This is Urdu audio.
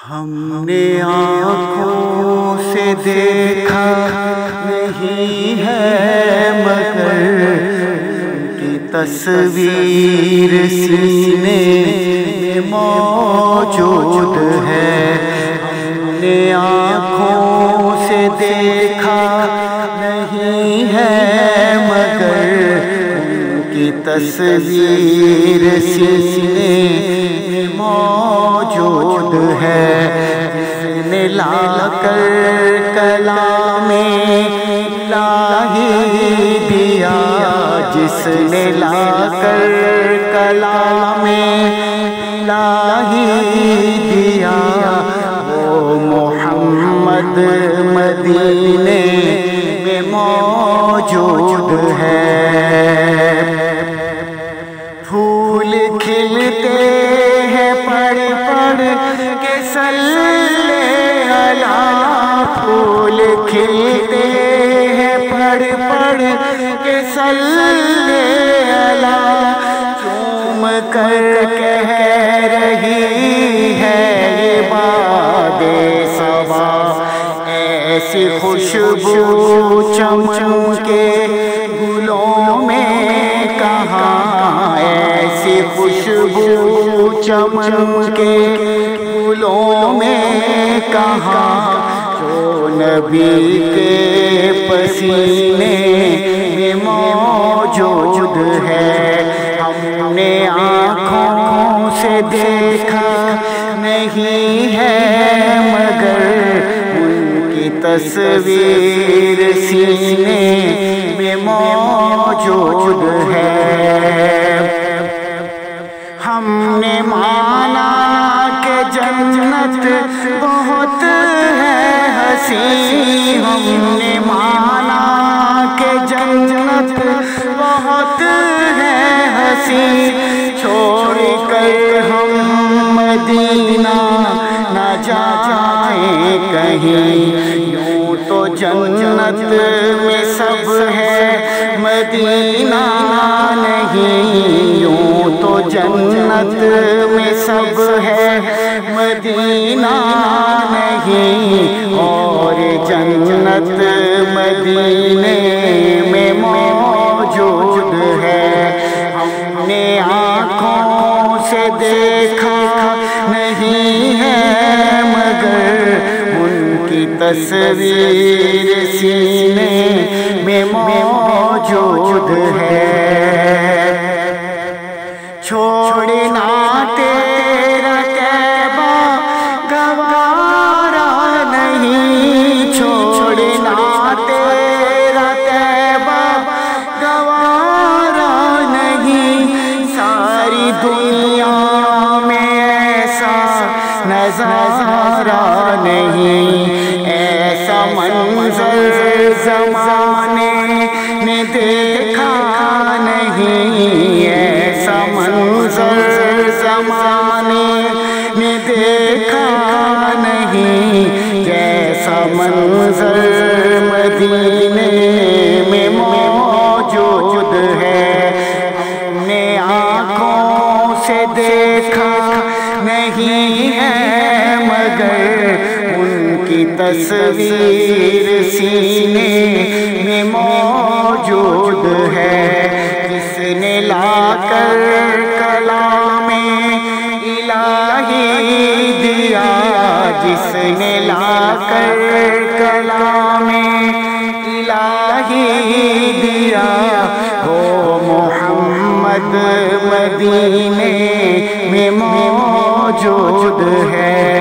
ہم نے آنکھوں سے دیکھا نہیں ہے مگر ان کی تصویر سینے میں موجود ہے۔ ہم نے آنکھوں سے دیکھا نہیں ہے مگر ان کی تصویر سینے میں موجود ہے۔ جس نے لا کر کلام الہی دیا، جس نے لا کر کلام الہی دیا، وہ محمد مدینے میں موجود ہے۔ پھول کھلتے ہیں پڑھ پڑھ کے صلی اللہ، پھول کھلتے ہیں پڑھ پڑھ کے صلی اللہ، چوم کر کہہ رہی ہے یہ باد صبا، ایسی خوشبو چمکے گلوں میں کہاں، ایسی خوشبو چمکے گلوں میں کہاں، جو نبی کے پسینے میں موجود ہے۔ ہم نے آنکھوں سے دیکھا نہیں ہے مگر ان کی تصویر سینے میں موجود ہے۔ ہم نے مانا کہ جنت بہت ہے حسین، ہم نے مانا کہ جنت بہت ہے حسین، چھوڑ کر ہم مدینہ نہ جائیں کہیں، یوں تو جنت میں سب ہے مدینہ نہیں، یوں تو جنت میں سب ہے مدینہ نہیں، اور جنت مدینے میں موجود ہے۔ ہم نے آنکھوں سے دیکھا نہیں ہے مگر ان کی تصویر سینے میں موجود ہے۔ چھوڑنا تیرا کعبہ گوارا نہیں، چھوڑنا تیرا کعبہ گوارا نہیں، ساری دنیا میں ایسا نظارہ نہیں، ایسا منظر زمانے نے دیکھا نہیں، ایسا منظر زمانے نے دیکھا نہیں، جیسا منظر مدینے میں موجود ہے۔ ہم نے آنکھوں سے دیکھا نہیں ہے مگر ان کی تصویر سینے میں موجود ہے۔ جس نے لا کر کلام الہی دیا، جس نے لا کر کلام الہی دیا، وہ محمد مدینے میں موجود ہے۔